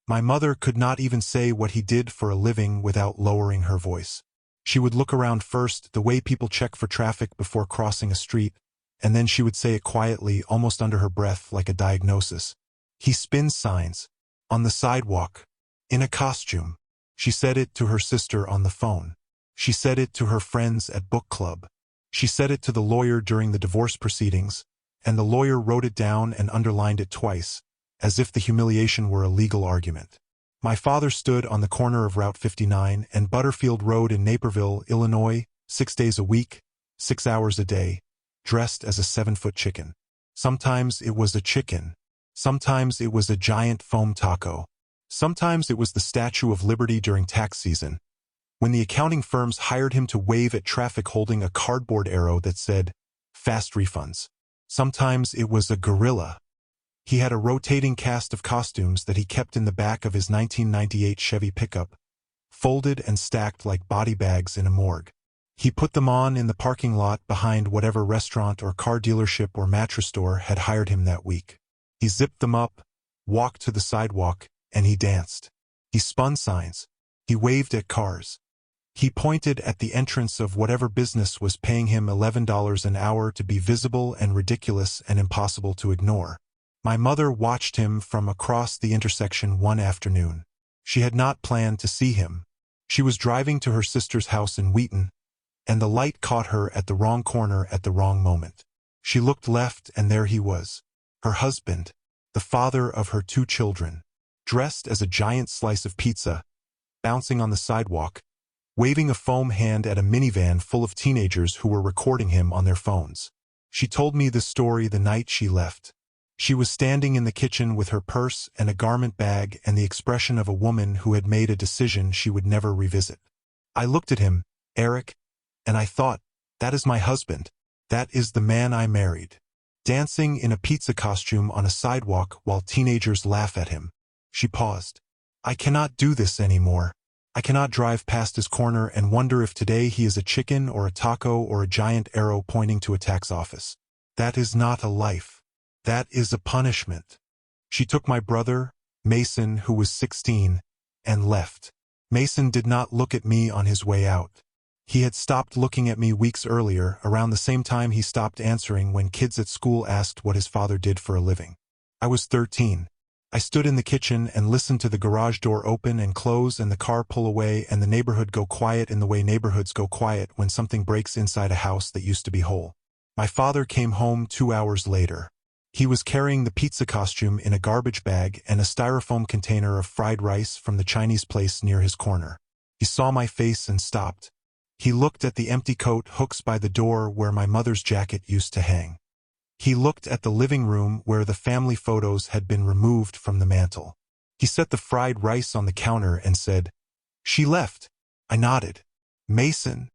My mother could not even say what he did for a living without lowering her voice. She would look around first, the way people check for traffic before crossing a street, and then she would say it quietly, almost under her breath, like a diagnosis. He spins signs. On the sidewalk. In a costume. She said it to her sister on the phone. She said it to her friends at book club. She said it to the lawyer during the divorce proceedings, and the lawyer wrote it down and underlined it twice, as if the humiliation were a legal argument. My father stood on the corner of Route 59 and Butterfield Road in Naperville, Illinois, 6 days a week, 6 hours a day, dressed as a 7-foot chicken. Sometimes it was a chicken. Sometimes it was a giant foam taco. Sometimes it was the Statue of Liberty during tax season, when the accounting firms hired him to wave at traffic holding a cardboard arrow that said, "Fast refunds." Sometimes it was a gorilla. He had a rotating cast of costumes that he kept in the back of his 1998 Chevy pickup, folded and stacked like body bags in a morgue. He put them on in the parking lot behind whatever restaurant or car dealership or mattress store had hired him that week. He zipped them up, walked to the sidewalk, and he danced. He spun signs. He waved at cars. He pointed at the entrance of whatever business was paying him $11 an hour to be visible and ridiculous and impossible to ignore. My mother watched him from across the intersection one afternoon. She had not planned to see him. She was driving to her sister's house in Wheaton, and the light caught her at the wrong corner at the wrong moment. She looked left, and there he was, her husband, the father of her 2 children, dressed as a giant slice of pizza, bouncing on the sidewalk, waving a foam hand at a minivan full of teenagers who were recording him on their phones. She told me the story the night she left. She was standing in the kitchen with her purse and a garment bag and the expression of a woman who had made a decision she would never revisit. I looked at him, Eric, and I thought, that is my husband. That is the man I married. Dancing in a pizza costume on a sidewalk while teenagers laugh at him. She paused. I cannot do this anymore. I cannot drive past his corner and wonder if today he is a chicken or a taco or a giant arrow pointing to a tax office. That is not a life. That is a punishment. She took my brother, Mason, who was 16, and left. Mason did not look at me on his way out. He had stopped looking at me weeks earlier, around the same time he stopped answering when kids at school asked what his father did for a living. I was 13. I stood in the kitchen and listened to the garage door open and close and the car pull away and the neighborhood go quiet in the way neighborhoods go quiet when something breaks inside a house that used to be whole. My father came home 2 hours later. He was carrying the pizza costume in a garbage bag and a styrofoam container of fried rice from the Chinese place near his corner. He saw my face and stopped. He looked at the empty coat hooks by the door where my mother's jacket used to hang. He looked at the living room where the family photos had been removed from the mantel. He set the fried rice on the counter and said, "She left." I nodded. "Mason."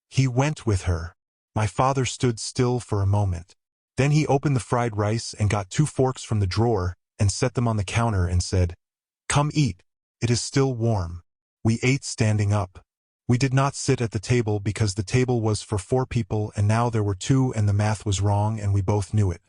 "He went with her." My father stood still for a moment. Then he opened the fried rice and got 2 forks from the drawer and set them on the counter and said, "Come eat. It is still warm." We ate standing up. We did not sit at the table because the table was for 4 people and now there were 2 and the math was wrong and we both knew it.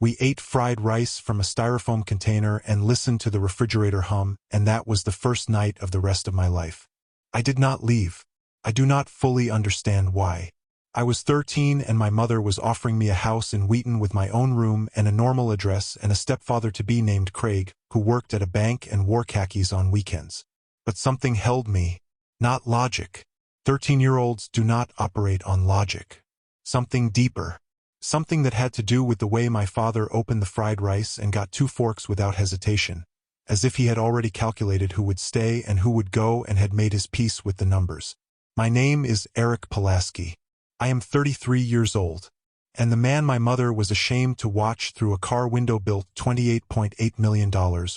We ate fried rice from a styrofoam container and listened to the refrigerator hum, and that was the first night of the rest of my life. I did not leave. I do not fully understand why. I was 13 and my mother was offering me a house in Wheaton with my own room and a normal address and a stepfather-to-be named Craig, who worked at a bank and wore khakis on weekends. But something held me. Not logic. 13-year-olds do not operate on logic. Something deeper. Something that had to do with the way my father opened the fried rice and got 2 forks without hesitation, as if he had already calculated who would stay and who would go and had made his peace with the numbers. My name is Eric Pulaski. I am 33 years old, and the man my mother was ashamed to watch through a car window built $28.8 million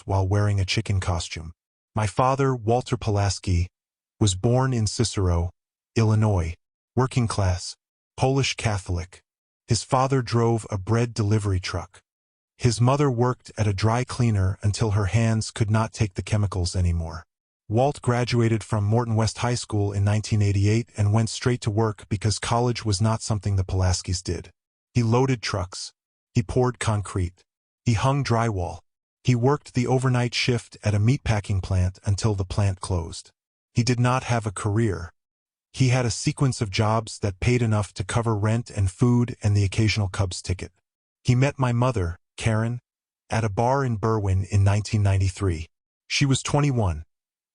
while wearing a chicken costume. My father, Walter Pulaski, was born in Cicero, Illinois, working class, Polish Catholic. His father drove a bread delivery truck. His mother worked at a dry cleaner until her hands could not take the chemicals anymore. Walt graduated from Morton West High School in 1988 and went straight to work because college was not something the Pulaskis did. He loaded trucks. He poured concrete. He hung drywall. He worked the overnight shift at a meatpacking plant until the plant closed. He did not have a career. He had a sequence of jobs that paid enough to cover rent and food and the occasional Cubs ticket. He met my mother, Karen, at a bar in Berwyn in 1993. She was 21,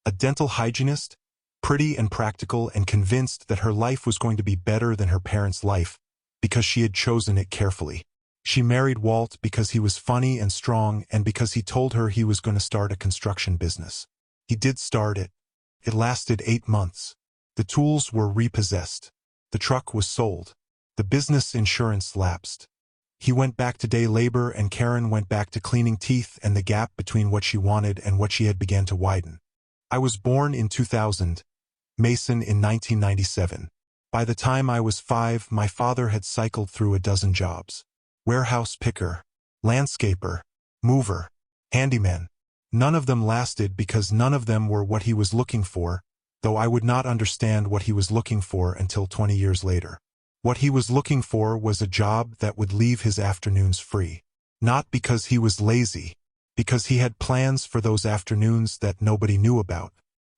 a dental hygienist, pretty and practical and convinced that her life was going to be better than her parents' life because she had chosen it carefully. She married Walt because he was funny and strong and because he told her he was going to start a construction business. He did start it. It lasted 8 months. The tools were repossessed. The truck was sold. The business insurance lapsed. He went back to day labor and Karen went back to cleaning teeth, and the gap between what she wanted and what she had began to widen. I was born in 2000, Mason in 1997. By the time I was 5, my father had cycled through a dozen jobs. Warehouse picker, landscaper, mover, handyman. None of them lasted because none of them were what he was looking for, though I would not understand what he was looking for until 20 years later. What he was looking for was a job that would leave his afternoons free. Not because he was lazy, because he had plans for those afternoons that nobody knew about.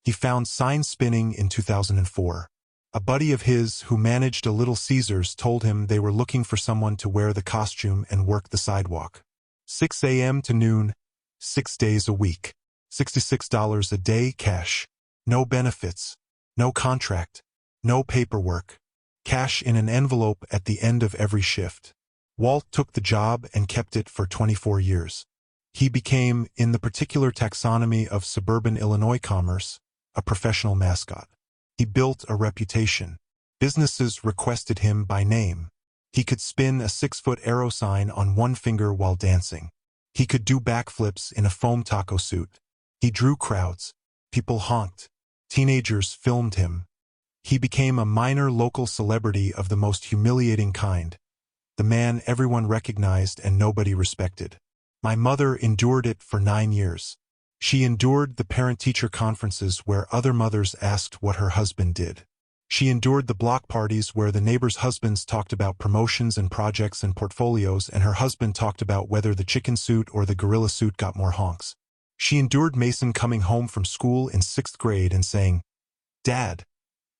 He found sign spinning in 2004. A buddy of his who managed a Little Caesars told him they were looking for someone to wear the costume and work the sidewalk. 6 a.m. to noon, 6 days a week. $66 a day cash. No benefits. No contract. No paperwork. Cash in an envelope at the end of every shift. Walt took the job and kept it for 24 years. He became, in the particular taxonomy of suburban Illinois commerce, a professional mascot. He built a reputation. Businesses requested him by name. He could spin a 6-foot arrow sign on one finger while dancing. He could do backflips in a foam taco suit. He drew crowds. People honked. Teenagers filmed him. He became a minor local celebrity of the most humiliating kind. The man everyone recognized and nobody respected. My mother endured it for 9 years. She endured the parent-teacher conferences where other mothers asked what her husband did. She endured the block parties where the neighbors' husbands talked about promotions and projects and portfolios, and her husband talked about whether the chicken suit or the gorilla suit got more honks. She endured Mason coming home from school in 6th grade and saying, "Dad,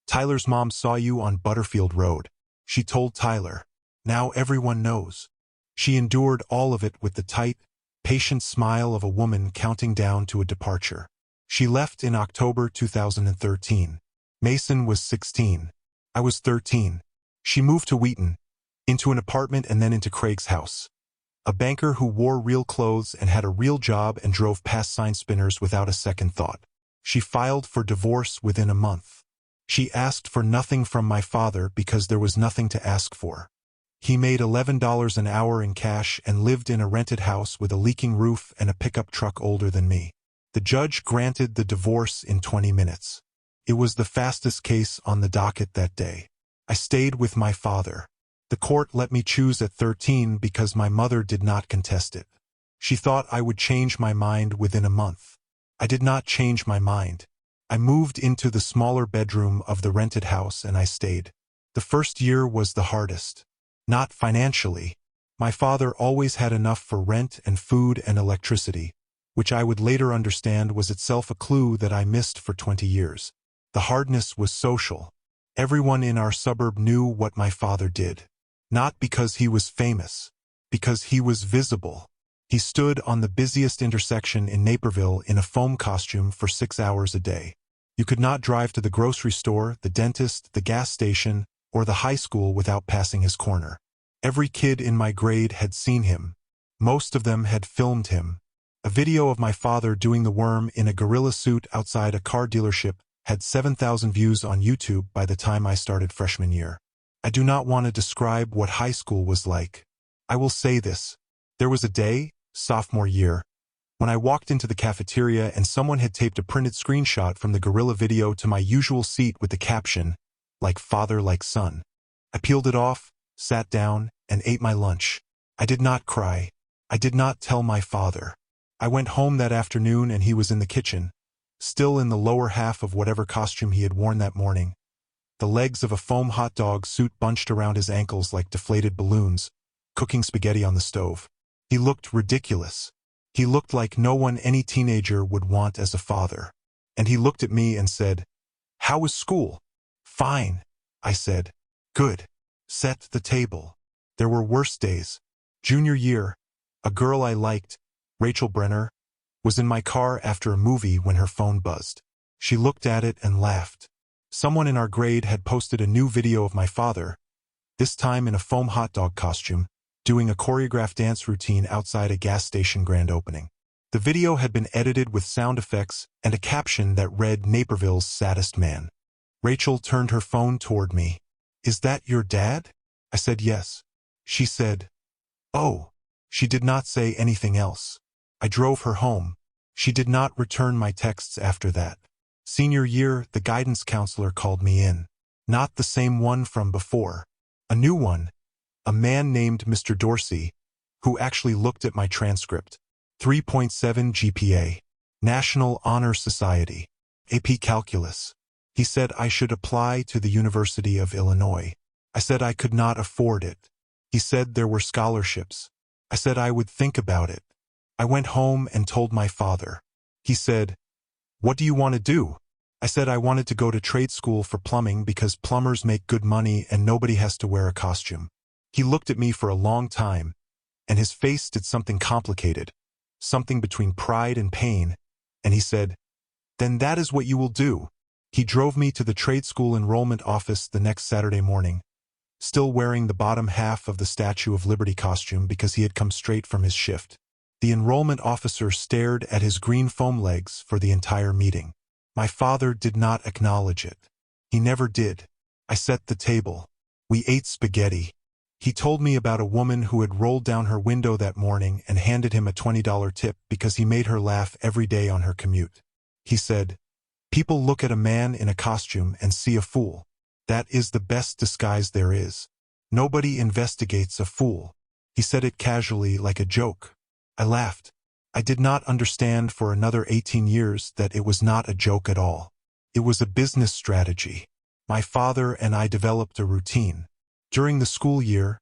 Tyler's mom saw you on Butterfield Road." She told Tyler. Now everyone knows. She endured all of it with the tight, patient smile of a woman counting down to a departure. She left in October 2013. Mason was 16. I was 13. She moved to Wheaton, into an apartment and then into Craig's house. A banker who wore real clothes and had a real job and drove past sign spinners without a second thought. She filed for divorce within a month. She asked for nothing from my father because there was nothing to ask for. He made $11 an hour in cash and lived in a rented house with a leaking roof and a pickup truck older than me. The judge granted the divorce in 20 minutes. It was the fastest case on the docket that day. I stayed with my father. The court let me choose at 13 because my mother did not contest it. She thought I would change my mind within a month. I did not change my mind. I moved into the smaller bedroom of the rented house and I stayed. The first year was the hardest. Not financially. My father always had enough for rent and food and electricity, which I would later understand was itself a clue that I missed for 20 years. The hardness was social. Everyone in our suburb knew what my father did. Not because he was famous, because he was visible. He stood on the busiest intersection in Naperville in a foam costume for 6 hours a day. You could not drive to the grocery store, the dentist, the gas station, or the high school without passing his corner. Every kid in my grade had seen him. Most of them had filmed him. A video of my father doing the worm in a gorilla suit outside a car dealership had 7,000 views on YouTube by the time I started freshman year. I do not want to describe what high school was like. I will say this. There was a day, sophomore year, when I walked into the cafeteria and someone had taped a printed screenshot from the gorilla video to my usual seat with the caption, "Like father, like son." I peeled it off, sat down, and ate my lunch. I did not cry. I did not tell my father. I went home that afternoon and he was in the kitchen, still in the lower half of whatever costume he had worn that morning. The legs of a foam hot dog suit bunched around his ankles like deflated balloons, cooking spaghetti on the stove. He looked ridiculous. He looked like no one any teenager would want as a father. And he looked at me and said, "How was school?" "Fine," I said. "Good." Set the table. There were worse days. Junior year, a girl I liked, Rachel Brenner, was in my car after a movie when her phone buzzed. She looked at it and laughed. Someone in our grade had posted a new video of my father, this time in a foam hot dog costume, doing a choreographed dance routine outside a gas station grand opening. The video had been edited with sound effects and a caption that read "Naperville's saddest man." Rachel turned her phone toward me. "Is that your dad?" I said yes. She said, "Oh." She did not say anything else. I drove her home. She did not return my texts after that. Senior year, the guidance counselor called me in. Not the same one from before. A new one. A man named Mr. Dorsey, who actually looked at my transcript. 3.7 GPA. National Honor Society. AP Calculus. He said I should apply to the University of Illinois. I said I could not afford it. He said there were scholarships. I said I would think about it. I went home and told my father. He said, "What do you want to do?" I said I wanted to go to trade school for plumbing because plumbers make good money and nobody has to wear a costume. He looked at me for a long time, and his face did something complicated, something between pride and pain, and he said, "Then that is what you will do." He drove me to the trade school enrollment office the next Saturday morning, still wearing the bottom half of the Statue of Liberty costume because he had come straight from his shift. The enrollment officer stared at his green foam legs for the entire meeting. My father did not acknowledge it. He never did. I set the table. We ate spaghetti. He told me about a woman who had rolled down her window that morning and handed him a $20 tip because he made her laugh every day on her commute. He said, "People look at a man in a costume and see a fool. That is the best disguise there is. Nobody investigates a fool." He said it casually like a joke. I laughed. I did not understand for another 18 years that it was not a joke at all. It was a business strategy. My father and I developed a routine. During the school year,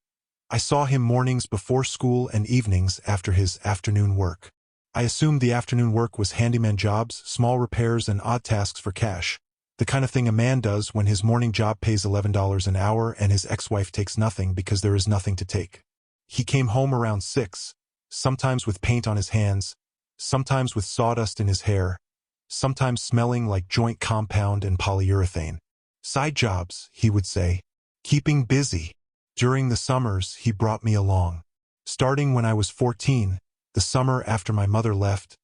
I saw him mornings before school and evenings after his afternoon work. I assumed the afternoon work was handyman jobs, small repairs, and odd tasks for cash. The kind of thing a man does when his morning job pays $11 an hour and his ex-wife takes nothing because there is nothing to take. He came home around 6, sometimes with paint on his hands, sometimes with sawdust in his hair, sometimes smelling like joint compound and polyurethane. "Side jobs," he would say. "Keeping busy." During the summers, he brought me along. Starting when I was 14, the summer after my mother left,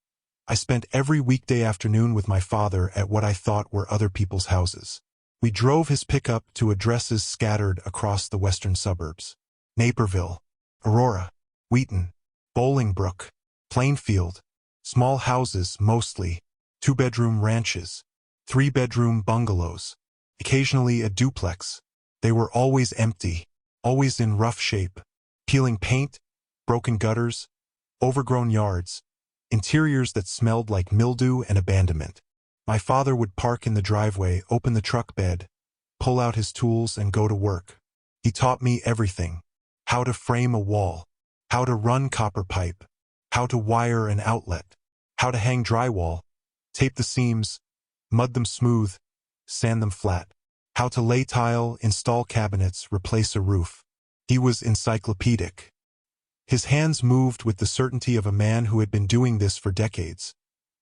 I spent every weekday afternoon with my father at what I thought were other people's houses. We drove his pickup to addresses scattered across the western suburbs. Naperville, Aurora, Wheaton, Bolingbrook, Plainfield. Small houses mostly, 2-bedroom ranches, 3-bedroom bungalows, occasionally a duplex. They were always empty, always in rough shape, peeling paint, broken gutters, overgrown yards, interiors that smelled like mildew and abandonment. My father would park in the driveway, open the truck bed, pull out his tools, and go to work. He taught me everything: how to frame a wall, how to run copper pipe, how to wire an outlet, how to hang drywall, tape the seams, mud them smooth, sand them flat, how to lay tile, install cabinets, replace a roof. He was encyclopedic. His hands moved with the certainty of a man who had been doing this for decades,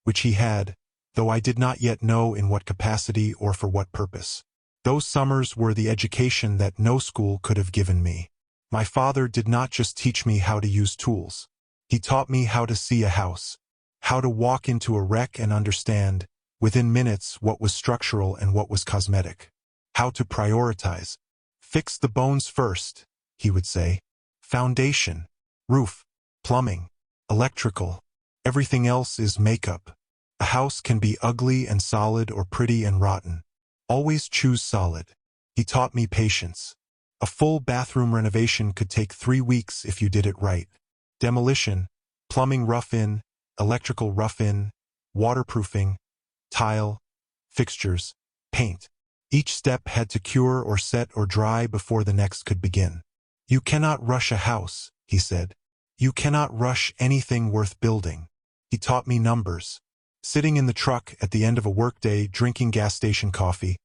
which he had, though I did not yet know in what capacity or for what purpose. Those summers were the education that no school could have given me. My father did not just teach me how to use tools. He taught me how to see a house, how to walk into a wreck and understand, within minutes, what was structural and what was cosmetic. How to prioritize. "Fix the bones first," he would say. "Foundation, roof, plumbing, electrical. Everything else is makeup. A house can be ugly and solid or pretty and rotten. Always choose solid." He taught me patience. A full bathroom renovation could take 3 weeks if you did it right. Demolition, plumbing rough-in, electrical rough-in, waterproofing, tile, fixtures, paint. Each step had to cure or set or dry before the next could begin. "You cannot rush a house," he said. "You cannot rush anything worth building. He taught me numbers. Sitting in the truck at the end of a workday drinking gas station coffee,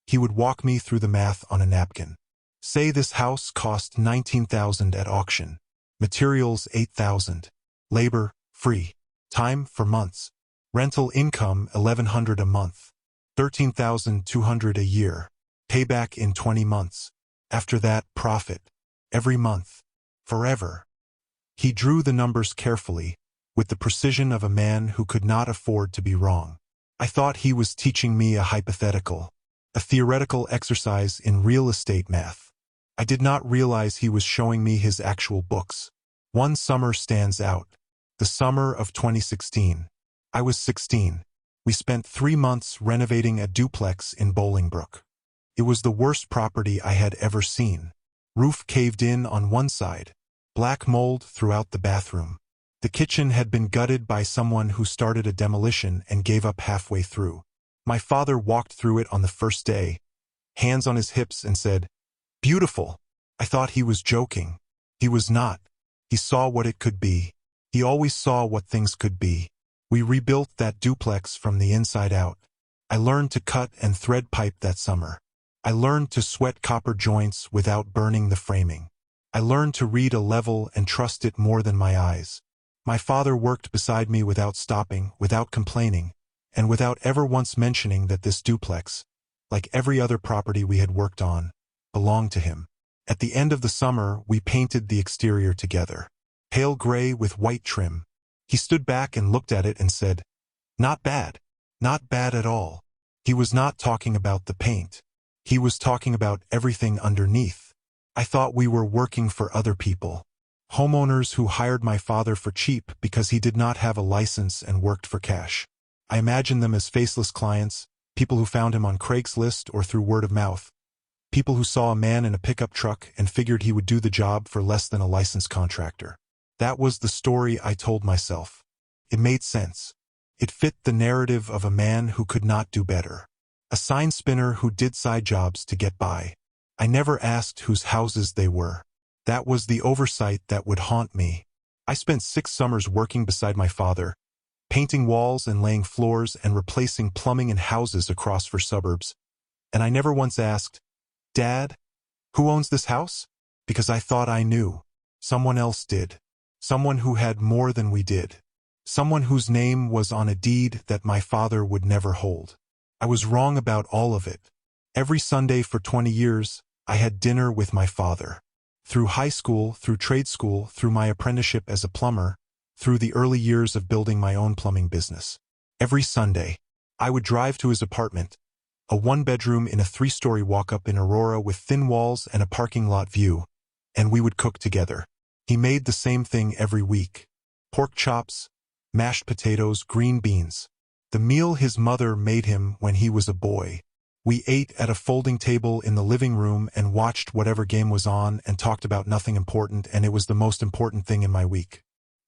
he would walk me through the math on a napkin. Say this house cost $19,000 at auction. Materials $8,000. Labor, free. Time, for months. Rental income $1,100 a month. $13,200 a year. Payback in 20 months. After that, profit. Every month. Forever. He drew the numbers carefully, with the precision of a man who could not afford to be wrong. I thought he was teaching me a hypothetical, a theoretical exercise in real estate math. I did not realize he was showing me his actual books. One summer stands out. The summer of 2016. I was 16. We spent 3 months renovating a duplex in Bolingbrook. It was the worst property I had ever seen. Roof caved in on one side. Black mold throughout the bathroom. The kitchen had been gutted by someone who started a demolition and gave up halfway through. My father walked through it on the first day, hands on his hips, and said, "Beautiful." I thought he was joking. He was not. He saw what it could be. He always saw what things could be. We rebuilt that duplex from the inside out. I learned to cut and thread pipe that summer. I learned to sweat copper joints without burning the framing. I learned to read a level and trust it more than my eyes. My father worked beside me without stopping, without complaining, and without ever once mentioning that this duplex, like every other property we had worked on, belonged to him. At the end of the summer, we painted the exterior together. Pale gray with white trim. He stood back and looked at it and said, "Not bad. Not bad at all." He was not talking about the paint. He was talking about everything underneath. I thought we were working for other people. Homeowners who hired my father for cheap because he did not have a license and worked for cash. I imagined them as faceless clients, people who found him on Craigslist or through word of mouth. People who saw a man in a pickup truck and figured he would do the job for less than a licensed contractor. That was the story I told myself. It made sense. It fit the narrative of a man who could not do better. A sign spinner who did side jobs to get by. I never asked whose houses they were. That was the oversight that would haunt me. I spent 6 summers working beside my father, painting walls and laying floors and replacing plumbing in houses across for suburbs. And I never once asked, "Dad, who owns this house?" Because I thought I knew. Someone else did. Someone who had more than we did. Someone whose name was on a deed that my father would never hold. I was wrong about all of it. Every Sunday for 20 years, I had dinner with my father. Through high school, through trade school, through my apprenticeship as a plumber, through the early years of building my own plumbing business. Every Sunday, I would drive to his apartment, a 1-bedroom in a 3-story walk-up in Aurora with thin walls and a parking lot view, and we would cook together. He made the same thing every week. Pork chops, mashed potatoes, green beans. The meal his mother made him when he was a boy. We ate at a folding table in the living room and watched whatever game was on and talked about nothing important, and it was the most important thing in my week.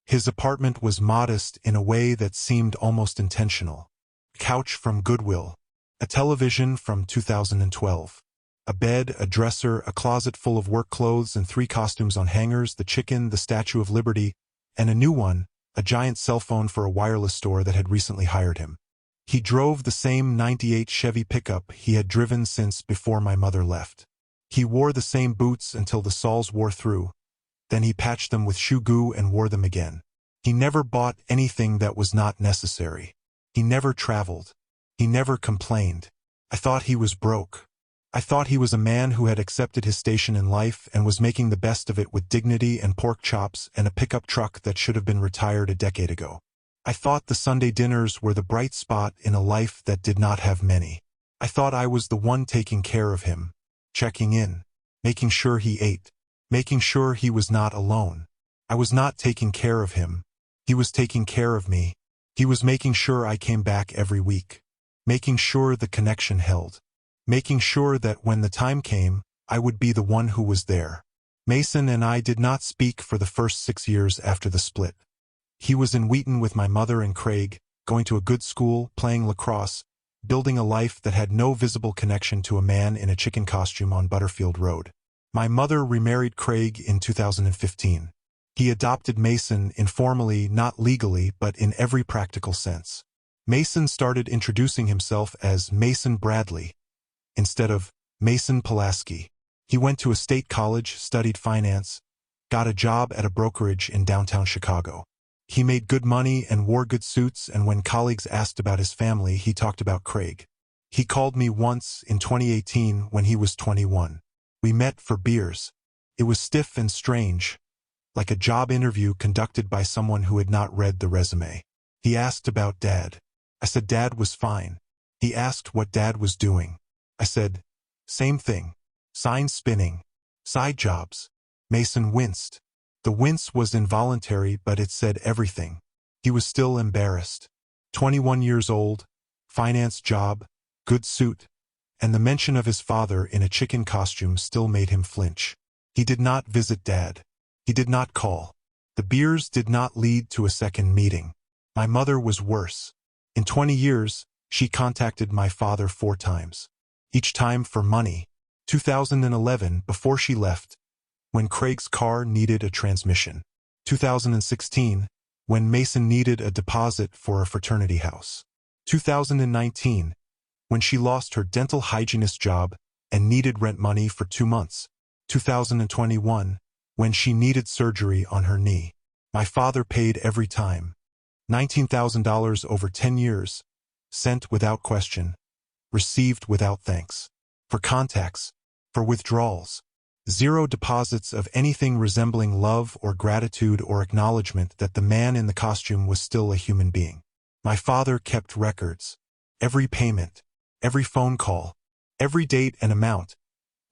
His apartment was modest in a way that seemed almost intentional. A couch from Goodwill. A television from 2012. A bed, a dresser, a closet full of work clothes and 3 costumes on hangers, the chicken, the Statue of Liberty, and a new one, a giant cell phone for a wireless store that had recently hired him. He drove the same '98 Chevy pickup he had driven since before my mother left. He wore the same boots until the soles wore through. Then he patched them with shoe goo and wore them again. He never bought anything that was not necessary. He never traveled. He never complained. I thought he was broke. I thought he was a man who had accepted his station in life and was making the best of it with dignity and pork chops and a pickup truck that should have been retired a decade ago. I thought the Sunday dinners were the bright spot in a life that did not have many. I thought I was the one taking care of him, checking in, making sure he ate, making sure he was not alone. I was not taking care of him. He was taking care of me. He was making sure I came back every week, making sure the connection held, making sure that when the time came, I would be the one who was there. Mason and I did not speak for the first 6 years after the split. He was in Wheaton with my mother and Craig, going to a good school, playing lacrosse, building a life that had no visible connection to a man in a chicken costume on Butterfield Road. My mother remarried Craig in 2015. He adopted Mason informally, not legally, but in every practical sense. Mason started introducing himself as Mason Bradley instead of Mason Pulaski. He went to a state college, studied finance, got a job at a brokerage in downtown Chicago. He made good money and wore good suits, and when colleagues asked about his family, he talked about Craig. He called me once in 2018 when he was 21. We met for beers. It was stiff and strange, like a job interview conducted by someone who had not read the resume. He asked about Dad. I said Dad was fine. He asked what Dad was doing. I said, same thing. Sign spinning. Side jobs. Mason winced. The wince was involuntary, but it said everything. He was still embarrassed. 21 years old, finance job, good suit, and the mention of his father in a chicken costume still made him flinch. He did not visit Dad. He did not call. The beers did not lead to a second meeting. My mother was worse. In 20 years, she contacted my father 4 times. Each time for money. 2011, before she left, when Craig's car needed a transmission. 2016, when Mason needed a deposit for a fraternity house. 2019, when she lost her dental hygienist job and needed rent money for 2 months. 2021, when she needed surgery on her knee. My father paid every time. $19,000 over 10 years, sent without question, received without thanks. For contacts, for withdrawals. 0 deposits of anything resembling love or gratitude or acknowledgement that the man in the costume was still a human being. My father kept records. Every payment, every phone call, every date and amount,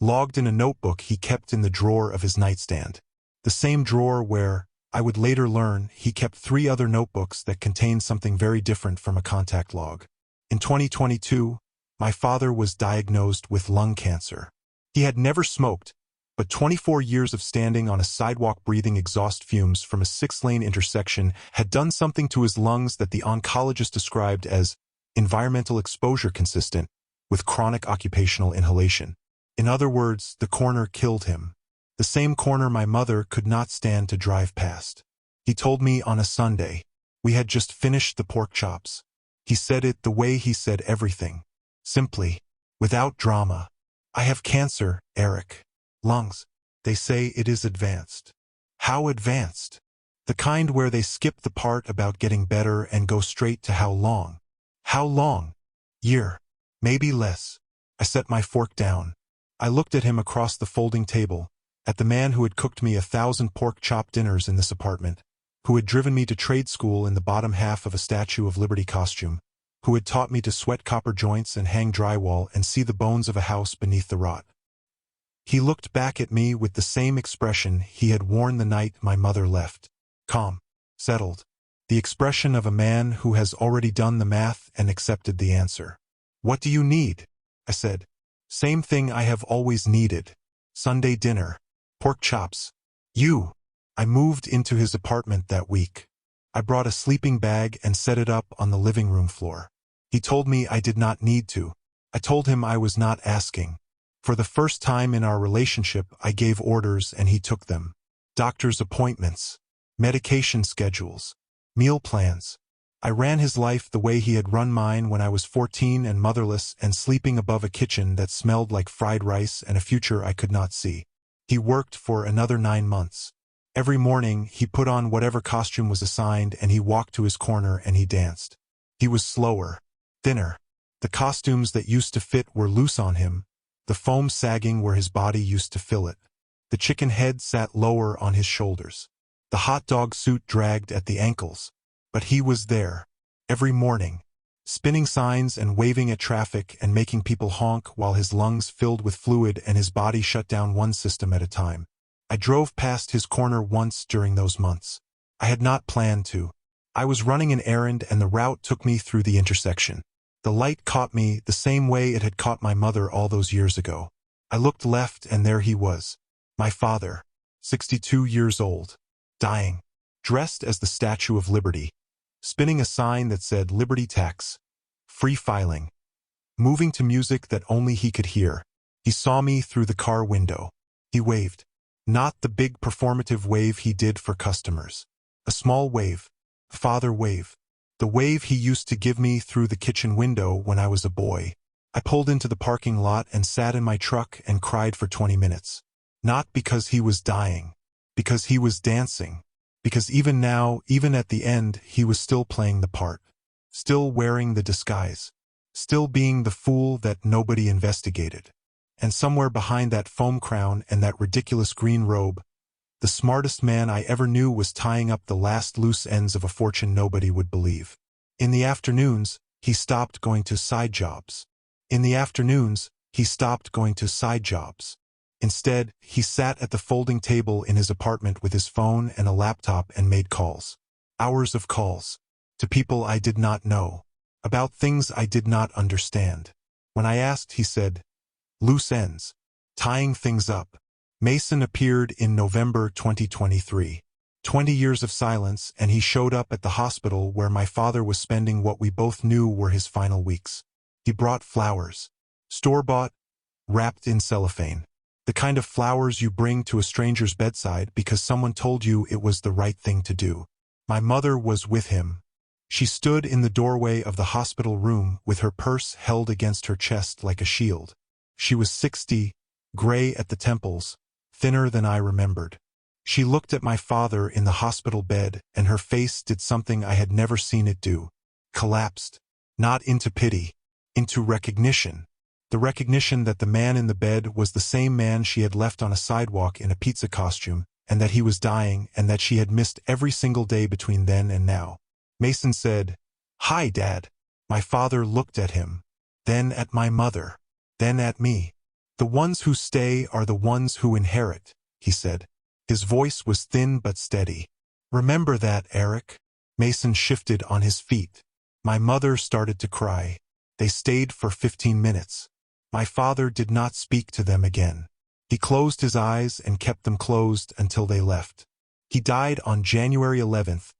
logged in a notebook he kept in the drawer of his nightstand. The same drawer where, I would later learn, he kept 3 other notebooks that contained something very different from a contact log. In 2022, my father was diagnosed with lung cancer. He had never smoked, but 24 years of standing on a sidewalk breathing exhaust fumes from a 6-lane intersection had done something to his lungs that the oncologist described as environmental exposure consistent with chronic occupational inhalation. In other words, the corner killed him. The same corner my mother could not stand to drive past. He told me on a Sunday. We had just finished the pork chops. He said it the way he said everything. Simply, without drama. I have cancer, Eric. Lungs. They say it is advanced. How advanced? The kind where they skip the part about getting better and go straight to how long. How long? Year. Maybe less. I set my fork down. I looked at him across the folding table, at the man who had cooked me 1,000 pork chop dinners in this apartment, who had driven me to trade school in the bottom half of a Statue of Liberty costume, who had taught me to sweat copper joints and hang drywall and see the bones of a house beneath the rot. He looked back at me with the same expression he had worn the night my mother left. Calm. Settled. The expression of a man who has already done the math and accepted the answer. What do you need? I said. Same thing I have always needed. Sunday dinner. Pork chops. You. I moved into his apartment that week. I brought a sleeping bag and set it up on the living room floor. He told me I did not need to. I told him I was not asking. For the first time in our relationship, I gave orders and he took them. Doctor's appointments. Medication schedules. Meal plans. I ran his life the way he had run mine when I was 14 and motherless and sleeping above a kitchen that smelled like fried rice and a future I could not see. He worked for another 9 months. Every morning, he put on whatever costume was assigned and he walked to his corner and he danced. He was slower, thinner. The costumes that used to fit were loose on him, the foam sagging where his body used to fill it. The chicken head sat lower on his shoulders. The hot dog suit dragged at the ankles. But he was there, every morning, spinning signs and waving at traffic and making people honk while his lungs filled with fluid and his body shut down one system at a time. I drove past his corner once during those months. I had not planned to. I was running an errand and the route took me through the intersection. The light caught me the same way it had caught my mother all those years ago. I looked left and there he was. My father, 62 years old, dying, dressed as the Statue of Liberty, spinning a sign that said Liberty Tax, free filing, moving to music that only he could hear. He saw me through the car window. He waved. Not the big performative wave he did for customers. A small wave. Father wave. The wave he used to give me through the kitchen window when I was a boy. I pulled into the parking lot and sat in my truck and cried for 20 minutes. Not because he was dying. Because he was dancing. Because even now, even at the end, he was still playing the part. Still wearing the disguise. Still being the fool that nobody investigated. And somewhere behind that foam crown and that ridiculous green robe, the smartest man I ever knew was tying up the last loose ends of a fortune nobody would believe. In the afternoons, he stopped going to side jobs. In the afternoons, he stopped going to side jobs. Instead, he sat at the folding table in his apartment with his phone and a laptop and made calls. Hours of calls. To people I did not know. About things I did not understand. When I asked, he said, "Loose ends. Tying things up." Mason appeared in November 2023. 20 years of silence, and he showed up at the hospital where my father was spending what we both knew were his final weeks. He brought flowers. Store-bought, wrapped in cellophane. The kind of flowers you bring to a stranger's bedside because someone told you it was the right thing to do. My mother was with him. She stood in the doorway of the hospital room with her purse held against her chest like a shield. She was 60, gray at the temples, thinner than I remembered. She looked at my father in the hospital bed, and her face did something I had never seen it do. Collapsed. Not into pity. Into recognition. The recognition that the man in the bed was the same man she had left on a sidewalk in a pizza costume, and that he was dying, and that she had missed every single day between then and now. Mason said, "Hi, Dad." My father looked at him. Then at my mother. Then at me. "The ones who stay are the ones who inherit," he said. His voice was thin but steady. "Remember that, Eric." Mason shifted on his feet. My mother started to cry. They stayed for 15 minutes. My father did not speak to them again. He closed his eyes and kept them closed until they left. He died on January 11th,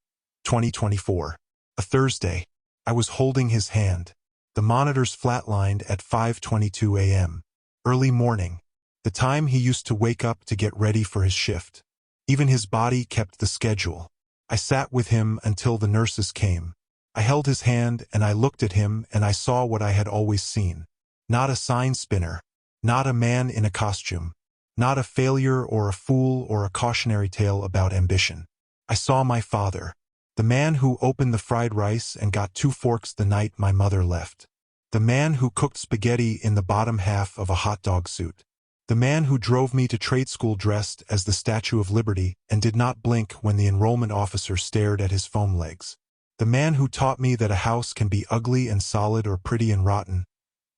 2024. A Thursday. I was holding his hand. The monitors flatlined at 5:22 a.m. Early morning. The time he used to wake up to get ready for his shift. Even his body kept the schedule. I sat with him until the nurses came. I held his hand and I looked at him and I saw what I had always seen. Not a sign spinner. Not a man in a costume. Not a failure or a fool or a cautionary tale about ambition. I saw my father. The man who opened the fried rice and got 2 forks the night my mother left. The man who cooked spaghetti in the bottom half of a hot dog suit. The man who drove me to trade school dressed as the Statue of Liberty and did not blink when the enrollment officer stared at his foam legs. The man who taught me that a house can be ugly and solid or pretty and rotten,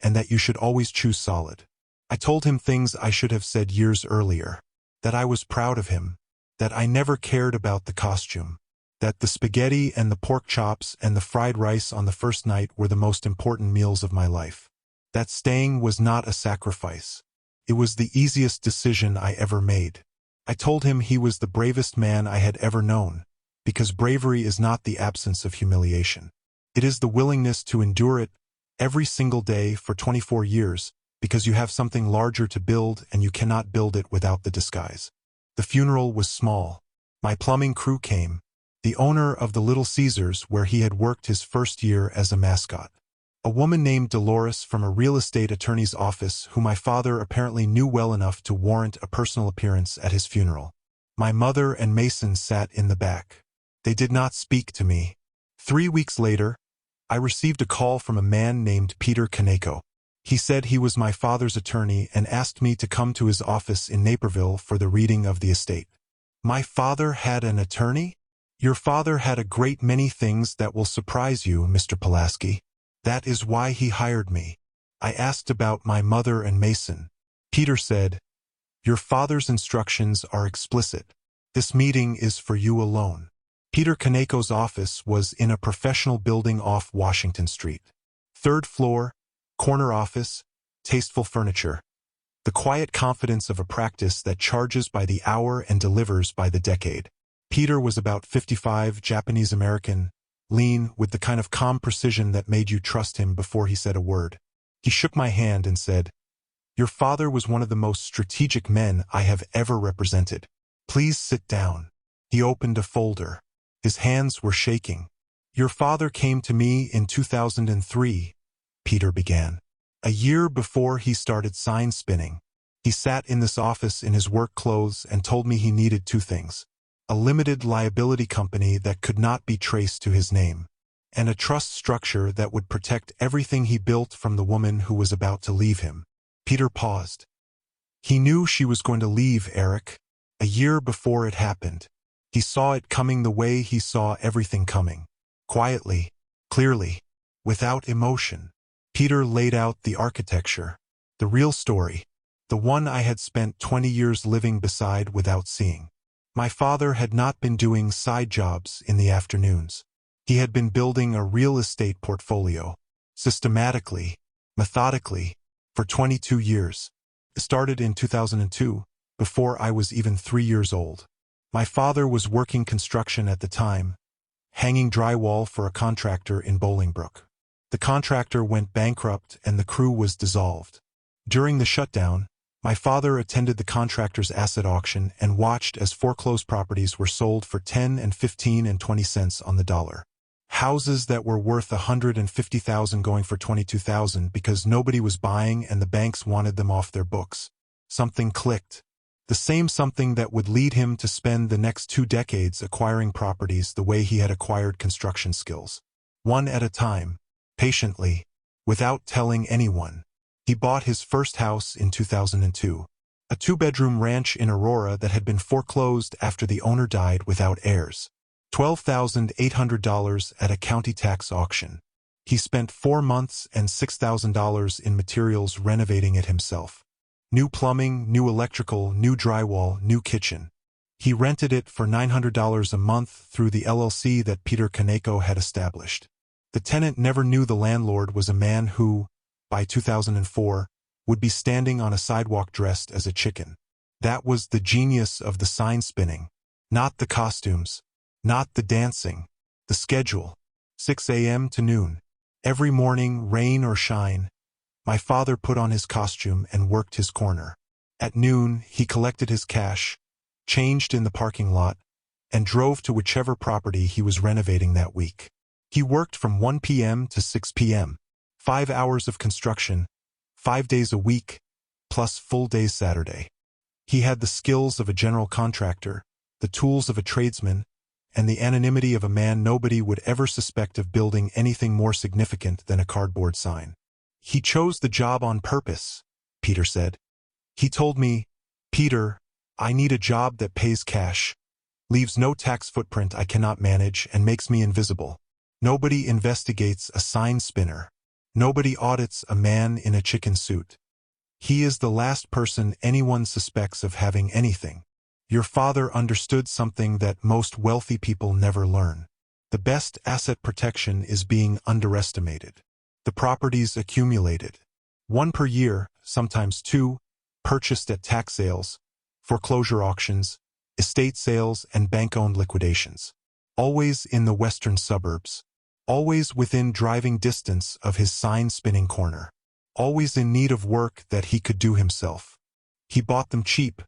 and that you should always choose solid. I told him things I should have said years earlier. That I was proud of him. That I never cared about the costume. That the spaghetti and the pork chops and the fried rice on the first night were the most important meals of my life. That staying was not a sacrifice. It was the easiest decision I ever made. I told him he was the bravest man I had ever known, because bravery is not the absence of humiliation. It is the willingness to endure it every single day for 24 years, because you have something larger to build and you cannot build it without the disguise. The funeral was small. My plumbing crew came. The owner of the Little Caesars where he had worked his first year as a mascot. A woman named Dolores from a real estate attorney's office who my father apparently knew well enough to warrant a personal appearance at his funeral. My mother and Mason sat in the back. They did not speak to me. 3 weeks later, I received a call from a man named Peter Kaneko. He said he was my father's attorney and asked me to come to his office in Naperville for the reading of the estate. My father had an attorney? Your father had a great many things that will surprise you, Mr. Pulaski. That is why he hired me. I asked about my mother and Mason. Peter said, "Your father's instructions are explicit. This meeting is for you alone." Peter Kaneko's office was in a professional building off Washington Street. 3rd floor, corner office, tasteful furniture. The quiet confidence of a practice that charges by the hour and delivers by the decade. Peter was about 55, Japanese-American, lean, with the kind of calm precision that made you trust him before he said a word. He shook my hand and said, Your father was one of the most strategic men I have ever represented. Please sit down. He opened a folder. His hands were shaking. Your father came to me in 2003, Peter began. A year before he started sign spinning. He sat in this office in his work clothes and told me he needed two things: a limited liability company that could not be traced to his name, and a trust structure that would protect everything he built from the woman who was about to leave him. Peter paused. He knew she was going to leave Eric. A year before it happened. He saw it coming the way he saw everything coming. Quietly, clearly, without emotion. Peter laid out the architecture, the real story, the one I had spent 20 years living beside without seeing. My father had not been doing side jobs in the afternoons. He had been building a real estate portfolio, systematically, methodically, for 22 years. It started in 2002, before I was even 3 years old. My father was working construction at the time, hanging drywall for a contractor in Bolingbrook. The contractor went bankrupt and the crew was dissolved. During the shutdown, my father attended the contractor's asset auction and watched as foreclosed properties were sold for 10 and 15 and 20 cents on the dollar. Houses that were worth $150,000 going for $22,000 because nobody was buying and the banks wanted them off their books. Something clicked. The same something that would lead him to spend the next 2 decades acquiring properties the way he had acquired construction skills. One at a time, patiently, without telling anyone. He bought his first house in 2002, a 2-bedroom ranch in Aurora that had been foreclosed after the owner died without heirs. $12,800 at a county tax auction. He spent 4 months and $6,000 in materials renovating it himself. New plumbing, new electrical, new drywall, new kitchen. He rented it for $900 a month through the LLC that Peter Kaneko had established. The tenant never knew the landlord was a man who, by 2004, would be standing on a sidewalk dressed as a chicken. That was the genius of the sign spinning. Not the costumes. Not the dancing. The schedule. 6 a.m. to noon. Every morning, rain or shine, my father put on his costume and worked his corner. At noon, he collected his cash, changed in the parking lot, and drove to whichever property he was renovating that week. He worked from 1 p.m. to 6 p.m. 5 hours of construction, 5 days a week, plus full days Saturday. He had the skills of a general contractor, the tools of a tradesman, and the anonymity of a man nobody would ever suspect of building anything more significant than a cardboard sign. He chose the job on purpose, Peter said. He told me, Peter, I need a job that pays cash, leaves no tax footprint I cannot manage, and makes me invisible. Nobody investigates a sign spinner. Nobody audits a man in a chicken suit. He is the last person anyone suspects of having anything. Your father understood something that most wealthy people never learn. The best asset protection is being underestimated. The properties accumulated. 1 per year, sometimes 2, purchased at tax sales, foreclosure auctions, estate sales, and bank-owned liquidations. Always in the western suburbs. Always within driving distance of his sign-spinning corner. Always in need of work that he could do himself. He bought them cheap,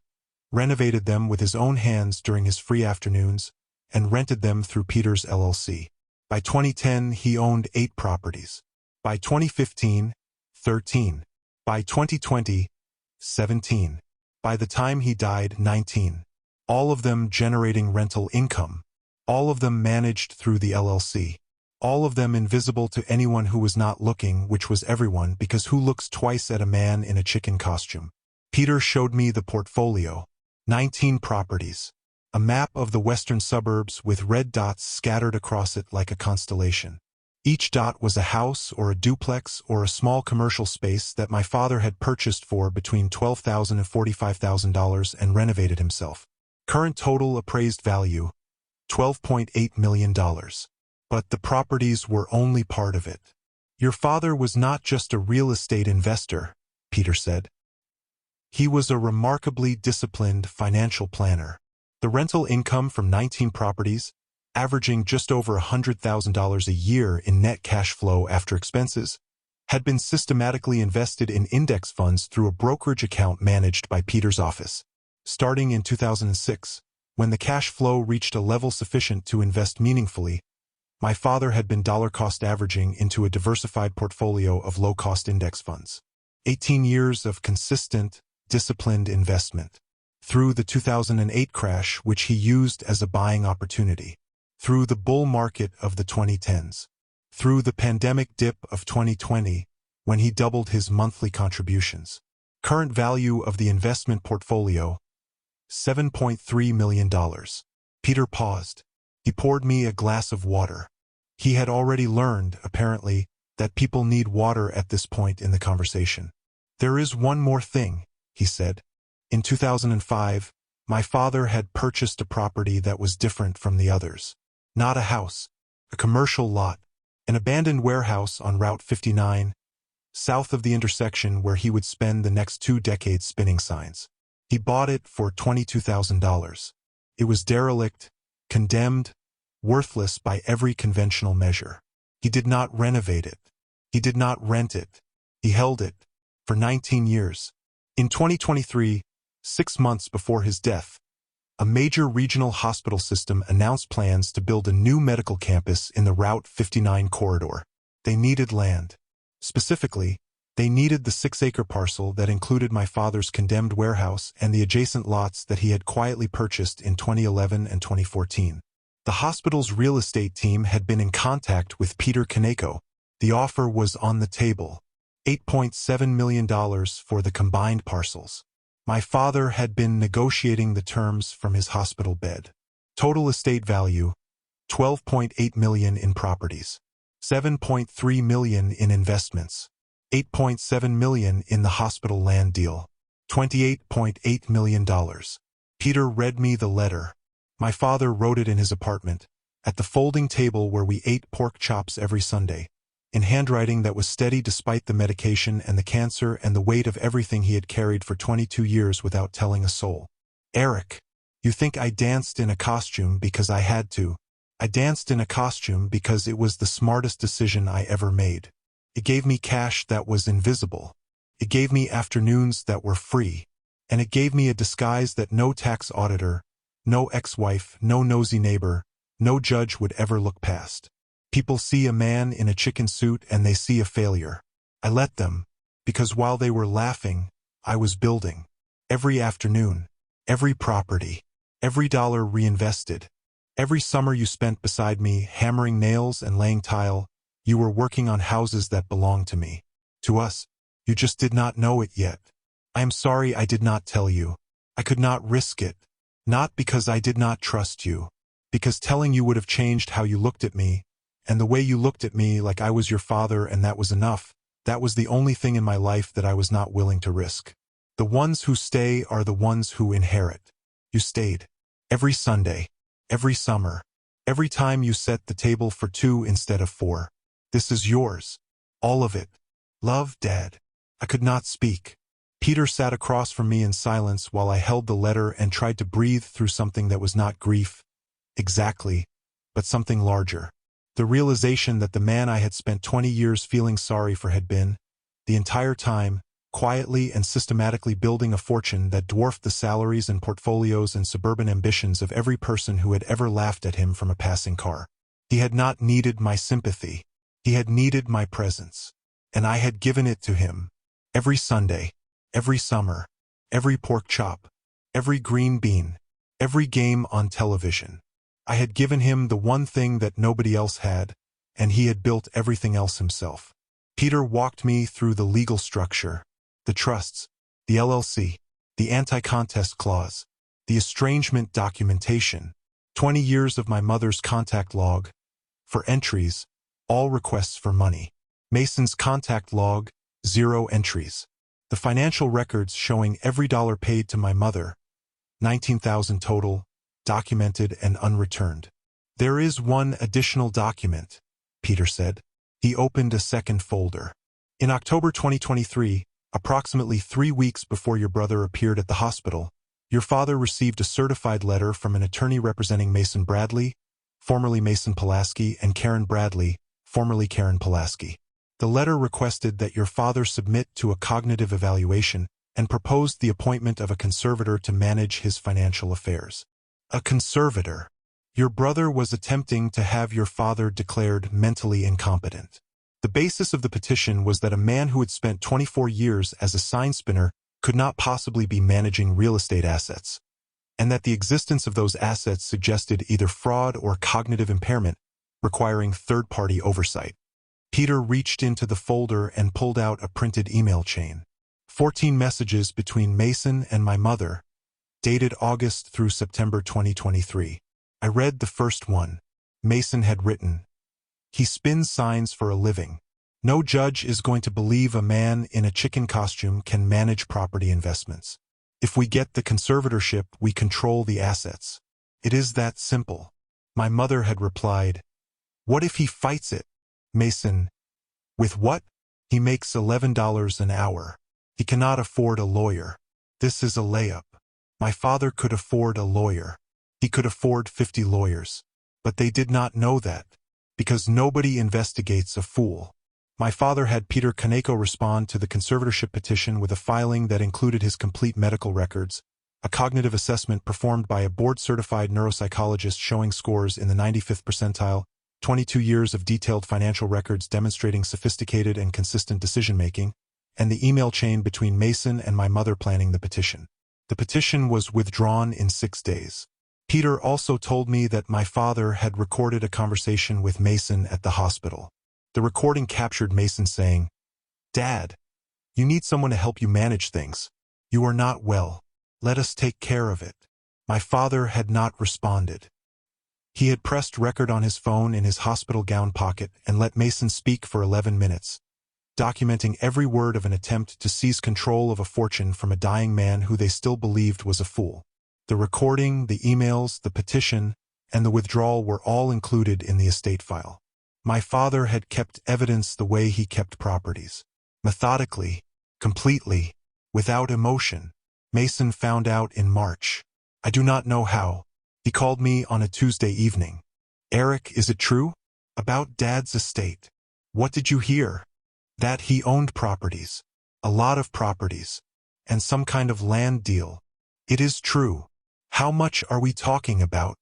renovated them with his own hands during his free afternoons, and rented them through Peter's LLC. By 2010, he owned 8 properties. By 2015, 13. By 2020, 17. By the time he died, 19. All of them generating rental income. All of them managed through the LLC. All of them invisible to anyone who was not looking, which was everyone, because who looks twice at a man in a chicken costume? Peter showed me the portfolio. 19 properties. A map of the western suburbs with red dots scattered across it like a constellation. Each dot was a house or a duplex or a small commercial space that my father had purchased for between $12,000 and $45,000 and renovated himself. Current total appraised value, $12.8 million. But the properties were only part of it. Your father was not just a real estate investor, Peter said. He was a remarkably disciplined financial planner. The rental income from 19 properties, averaging just over $100,000 a year in net cash flow after expenses, had been systematically invested in index funds through a brokerage account managed by Peter's office. Starting in 2006, when the cash flow reached a level sufficient to invest meaningfully, my father had been dollar-cost averaging into a diversified portfolio of low-cost index funds. 18 years of consistent, disciplined investment. Through the 2008 crash, which he used as a buying opportunity. Through the bull market of the 2010s. Through the pandemic dip of 2020, when he doubled his monthly contributions. Current value of the investment portfolio, $7.3 million. Peter paused. He poured me a glass of water. He had already learned, apparently, that people need water at this point in the conversation. There is one more thing, he said. In 2005, my father had purchased a property that was different from the others. Not a house, a commercial lot, an abandoned warehouse on Route 59, south of the intersection where he would spend the next 2 decades spinning signs. He bought it for $22,000. It was derelict, condemned, worthless by every conventional measure. He did not renovate it. He did not rent it. He held it for 19 years. In 2023, 6 months before his death, a major regional hospital system announced plans to build a new medical campus in the Route 59 corridor. They needed land. Specifically, they needed the 6-acre parcel that included my father's condemned warehouse and the adjacent lots that he had quietly purchased in 2011 and 2014. The hospital's real estate team had been in contact with Peter Kaneko. The offer was on the table. $8.7 million for the combined parcels. My father had been negotiating the terms from his hospital bed. Total estate value, $12.8 million in properties, $7.3 million in investments, $8.7 million in the hospital land deal, $28.8 million. Peter read me the letter. My father wrote it in his apartment, at the folding table where we ate pork chops every Sunday, in handwriting that was steady despite the medication and the cancer and the weight of everything he had carried for 22 years without telling a soul. Eric, you think I danced in a costume because I had to. I danced in a costume because it was the smartest decision I ever made. It gave me cash that was invisible. It gave me afternoons that were free. And it gave me a disguise that no tax auditor, no ex-wife, no nosy neighbor, no judge would ever look past. People see a man in a chicken suit and they see a failure. I let them, because while they were laughing, I was building. Every afternoon, every property, every dollar reinvested. Every summer you spent beside me hammering nails and laying tile, you were working on houses that belonged to me. To us, you just did not know it yet. I am sorry I did not tell you. I could not risk it. Not because I did not trust you. Because telling you would have changed how you looked at me, and the way you looked at me like I was your father and that was enough. That was the only thing in my life that I was not willing to risk. The ones who stay are the ones who inherit. You stayed. Every Sunday. Every summer. Every time you set the table for 2 instead of 4. This is yours. All of it. Love, Dad. I could not speak. Peter sat across from me in silence while I held the letter and tried to breathe through something that was not grief, exactly, but something larger. The realization that the man I had spent 20 years feeling sorry for had been, the entire time, quietly and systematically building a fortune that dwarfed the salaries and portfolios and suburban ambitions of every person who had ever laughed at him from a passing car. He had not needed my sympathy. He had needed my presence. And I had given it to him. Every Sunday, every summer, every pork chop, every green bean, every game on television. I had given him the one thing that nobody else had, and he had built everything else himself. Peter walked me through the legal structure, the trusts, the LLC, the anti-contest clause, the estrangement documentation, 20 years of my mother's contact log, for entries, all requests for money. Mason's contact log, 0 entries. The financial records showing every dollar paid to my mother, $19,000 total, documented and unreturned. There is one additional document, Peter said. He opened a second folder. In October 2023, approximately 3 weeks before your brother appeared at the hospital, your father received a certified letter from an attorney representing Mason Bradley, formerly Mason Pulaski, and Karen Bradley, formerly Karen Pulaski. The The letter requested that your father submit to a cognitive evaluation and proposed the appointment of a conservator to manage his financial affairs. A conservator. Your brother was attempting to have your father declared mentally incompetent. The basis of the petition was that a man who had spent 24 years as a sign spinner could not possibly be managing real estate assets, and that the existence of those assets suggested either fraud or cognitive impairment requiring third-party oversight. Peter reached into the folder and pulled out a printed email chain. 14 messages between Mason and my mother, dated August through September 2023. I read the first one. Mason had written, "He spins signs for a living. No judge is going to believe a man in a chicken costume can manage property investments. If we get the conservatorship, we control the assets. It is that simple." My mother had replied, "What if he fights it?" Mason, "With what? He makes $11 an hour. He cannot afford a lawyer. This is a layup." My father could afford a lawyer. He could afford 50 lawyers. But they did not know that, because nobody investigates a fool. My father had Peter Kaneko respond to the conservatorship petition with a filing that included his complete medical records, a cognitive assessment performed by a board-certified neuropsychologist showing scores in the 95th percentile, 22 years of detailed financial records demonstrating sophisticated and consistent decision-making, and the email chain between Mason and my mother planning the petition. The petition was withdrawn in 6 days. Peter also told me that my father had recorded a conversation with Mason at the hospital. The recording captured Mason saying, "Dad, you need someone to help you manage things. You are not well. Let us take care of it." My father had not responded. He had pressed record on his phone in his hospital gown pocket and let Mason speak for 11 minutes, documenting every word of an attempt to seize control of a fortune from a dying man who they still believed was a fool. The recording, the emails, the petition, and the withdrawal were all included in the estate file. My father had kept evidence the way he kept properties. Methodically, completely, without emotion. Mason found out in March. I do not know how. He called me on a Tuesday evening. "Eric, is it true? About Dad's estate. What did you hear?" "That he owned properties. A lot of properties. And some kind of land deal." "It is true. How much are we talking about?"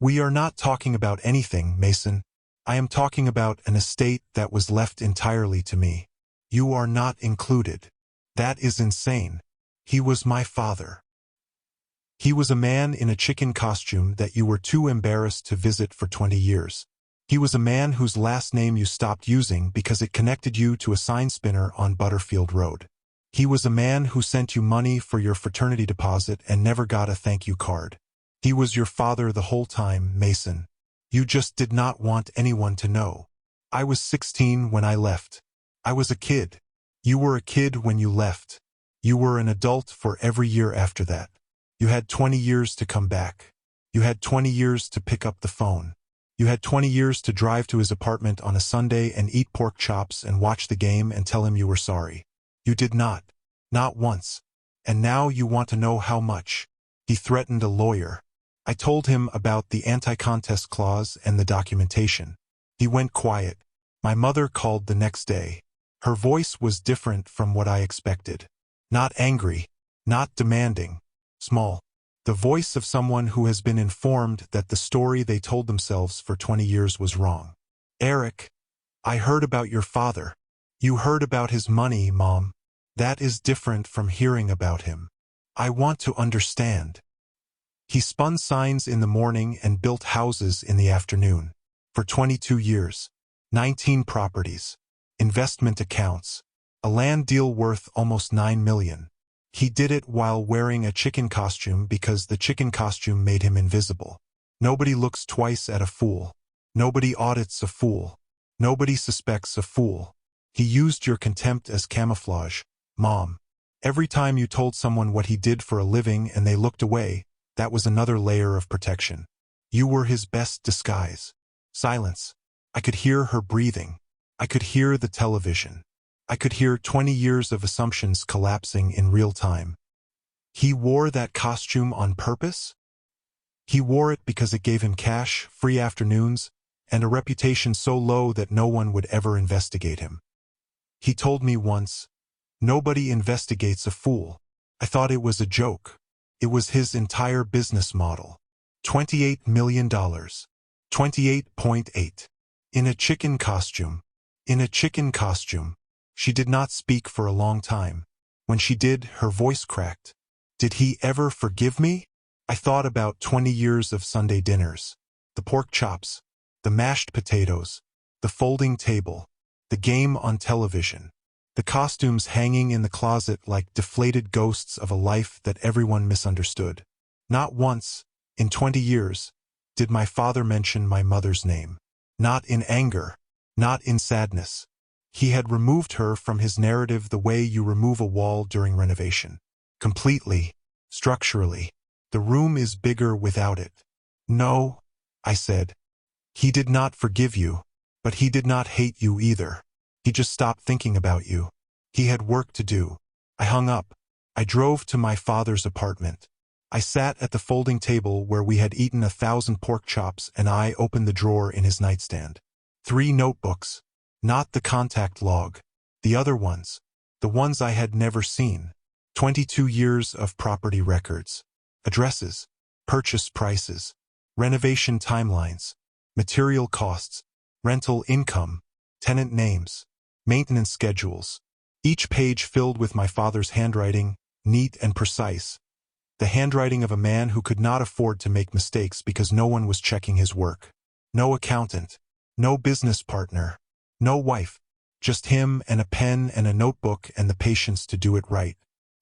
"We are not talking about anything, Mason. I am talking about an estate that was left entirely to me. You are not included. That is insane. He was my father. He was a man in a chicken costume that you were too embarrassed to visit for 20 years. He was a man whose last name you stopped using because it connected you to a sign spinner on Butterfield Road. He was a man who sent you money for your fraternity deposit and never got a thank you card. He was your father the whole time, Mason. You just did not want anyone to know. I was 16 when I left. I was a kid. You were a kid when you left. You were an adult for every year after that. You had 20 years to come back. You had 20 years to pick up the phone. You had 20 years to drive to his apartment on a Sunday and eat pork chops and watch the game and tell him you were sorry. You did not. Not once. And now you want to know how much. He threatened a lawyer. I told him about the anti-contest clause and the documentation. He went quiet. My mother called the next day. Her voice was different from what I expected. Not angry. Not demanding. Small. The voice of someone who has been informed that the story they told themselves for 20 years was wrong. "Eric, I heard about your father. You heard about his money, Mom. That is different from hearing about him. I want to understand. He spun signs in the morning and built houses in the afternoon. For 22 years. 19 properties. Investment accounts. A land deal worth almost $9 million. He did it while wearing a chicken costume because the chicken costume made him invisible. Nobody looks twice at a fool. Nobody audits a fool. Nobody suspects a fool. He used your contempt as camouflage, Mom. Every time you told someone what he did for a living and they looked away, that was another layer of protection. You were his best disguise. Silence. I could hear her breathing. I could hear the television. I could hear 20 years of assumptions collapsing in real time. He wore that costume on purpose? He wore it because it gave him cash, free afternoons, and a reputation so low that no one would ever investigate him. He told me once, "Nobody investigates a fool." I thought it was a joke. It was his entire business model. $28 million. 28.8. In a chicken costume. In a chicken costume. She did not speak for a long time. When she did, her voice cracked. Did he ever forgive me? I thought about 20 years of Sunday dinners. The pork chops, the mashed potatoes, the folding table, the game on television, the costumes hanging in the closet like deflated ghosts of a life that everyone misunderstood. Not once, in 20 years, did my father mention my mother's name. Not in anger, not in sadness. He had removed her from his narrative the way you remove a wall during renovation. Completely, structurally. The room is bigger without it. No, I said. He did not forgive you, but he did not hate you either. He just stopped thinking about you. He had work to do. I hung up. I drove to my father's apartment. I sat at the folding table where we had eaten 1,000 pork chops, and I opened the drawer in his nightstand. 3 notebooks. Not the contact log. The other ones. The ones I had never seen. 22 years of property records. Addresses. Purchase prices. Renovation timelines. Material costs. Rental income. Tenant names. Maintenance schedules. Each page filled with my father's handwriting, neat and precise. The handwriting of a man who could not afford to make mistakes because no one was checking his work. No accountant. No business partner. No wife. Just him and a pen and a notebook and the patience to do it right.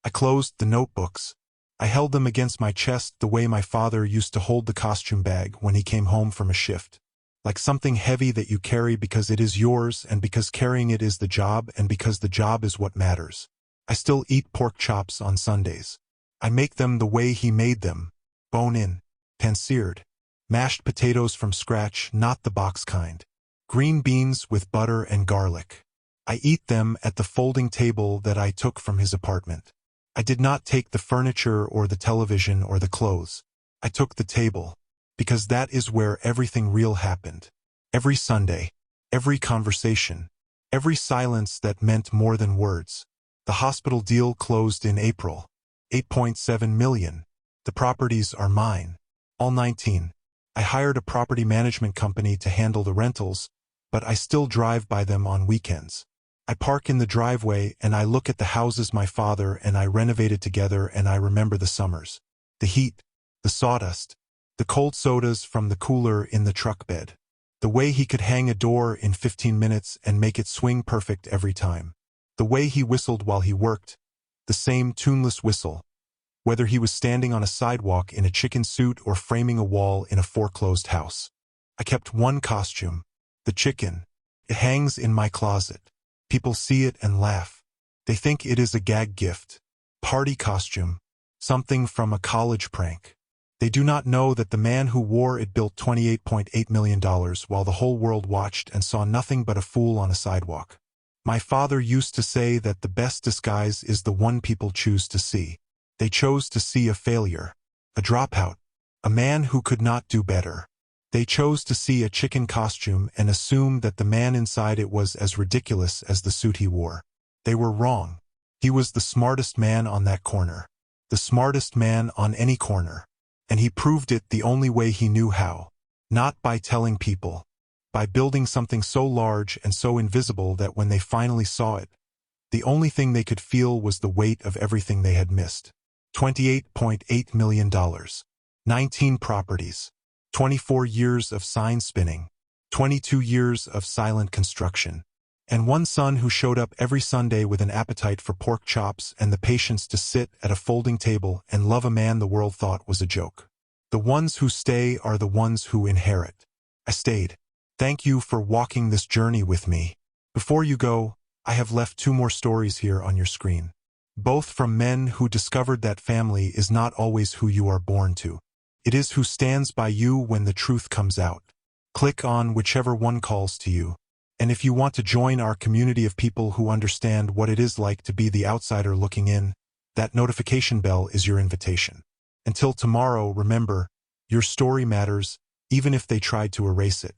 I closed the notebooks. I held them against my chest the way my father used to hold the costume bag when he came home from a shift. Like something heavy that you carry because it is yours and because carrying it is the job and because the job is what matters. I still eat pork chops on Sundays. I make them the way he made them. Bone-in. Pan-seared. Mashed potatoes from scratch, not the box kind. Green beans with butter and garlic. I eat them at the folding table that I took from his apartment. I did not take the furniture or the television or the clothes. I took the table. Because that is where everything real happened. Every Sunday. Every conversation. Every silence that meant more than words. The hospital deal closed in April. 8.7 million. The properties are mine. All 19. I hired a property management company to handle the rentals, but I still drive by them on weekends. I park in the driveway and I look at the houses my father and I renovated together, and I remember the summers. The heat, the sawdust, the cold sodas from the cooler in the truck bed. The way he could hang a door in 15 minutes and make it swing perfect every time. The way he whistled while he worked. The same tuneless whistle. Whether he was standing on a sidewalk in a chicken suit or framing a wall in a foreclosed house. I kept one costume. The chicken. It hangs in my closet. People see it and laugh. They think it is a gag gift. Party costume. Something from a college prank. They do not know that the man who wore it built $28.8 million while the whole world watched and saw nothing but a fool on a sidewalk. My father used to say that the best disguise is the one people choose to see. They chose to see a failure. A dropout. A man who could not do better. They chose to see a chicken costume and assume that the man inside it was as ridiculous as the suit he wore. They were wrong. He was the smartest man on that corner. The smartest man on any corner. And he proved it the only way he knew how. Not by telling people. By building something so large and so invisible that when they finally saw it, the only thing they could feel was the weight of everything they had missed. $28.8 million. 19 properties. 24 years of sign spinning. 22 years of silent construction. And one son who showed up every Sunday with an appetite for pork chops and the patience to sit at a folding table and love a man the world thought was a joke. The ones who stay are the ones who inherit. I stayed. Thank you for walking this journey with me. Before you go, I have left 2 more stories here on your screen. Both from men who discovered that family is not always who you are born to. It is who stands by you when the truth comes out. Click on whichever one calls to you. And if you want to join our community of people who understand what it is like to be the outsider looking in, that notification bell is your invitation. Until tomorrow, remember, your story matters, even if they tried to erase it.